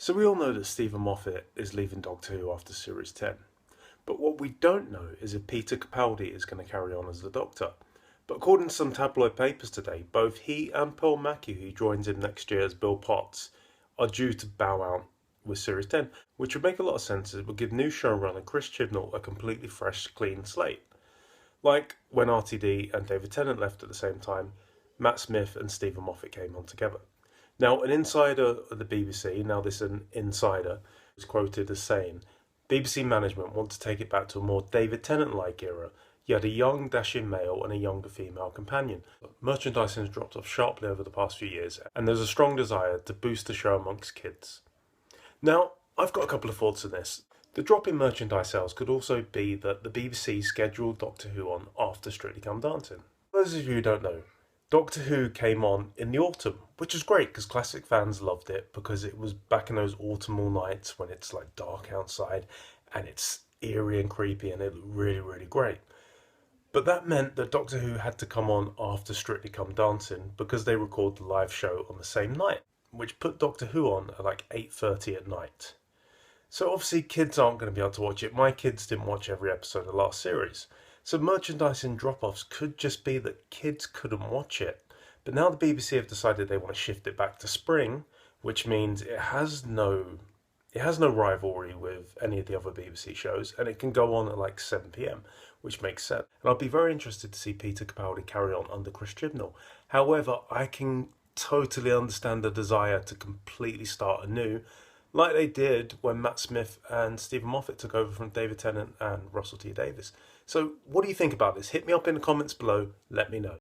So we all know that Stephen Moffat is leaving Doctor Who after Series 10. But what we don't know is if Peter Capaldi is going to carry on as the Doctor. But according to some tabloid papers today, both he and Paul Mackie, who joins him next year as Bill Potts, are due to bow out with Series 10, which would make a lot of sense as it would give new showrunner Chris Chibnall a completely fresh, clean slate. Like when RTD and David Tennant left at the same time, Matt Smith and Stephen Moffat came on together. Now, an insider at the BBC, now this is an insider, is quoted as saying, BBC management want to take it back to a more David Tennant-like era. You had a young, dashing male and a younger female companion. Merchandising has dropped off sharply over the past few years, and there's a strong desire to boost the show amongst kids. Now, I've got a couple of thoughts on this. The drop in merchandise sales could also be that the BBC scheduled Doctor Who on after Strictly Come Dancing. For those of you who don't know, Doctor Who came on in the autumn, which was great because classic fans loved it because it was back in those autumnal nights when it's like dark outside and it's eerie and creepy and it looked really, really great. But that meant that Doctor Who had to come on after Strictly Come Dancing because they recorded the live show on the same night, which put Doctor Who on at like 8:30 at night. So obviously kids aren't going to be able to watch it. My kids didn't watch every episode of the last series. So merchandising drop-offs could just be that kids couldn't watch it. But now the BBC have decided they want to shift it back to spring, which means it has no rivalry with any of the other BBC shows, and it can go on at like 7 p.m, which makes sense. And I'd be very interested to see Peter Capaldi carry on under Chris Chibnall. However, I can totally understand the desire to completely start anew, like they did when Matt Smith and Stephen Moffat took over from David Tennant and Russell T Davies. So what do you think about this? Hit me up in the comments below, let me know.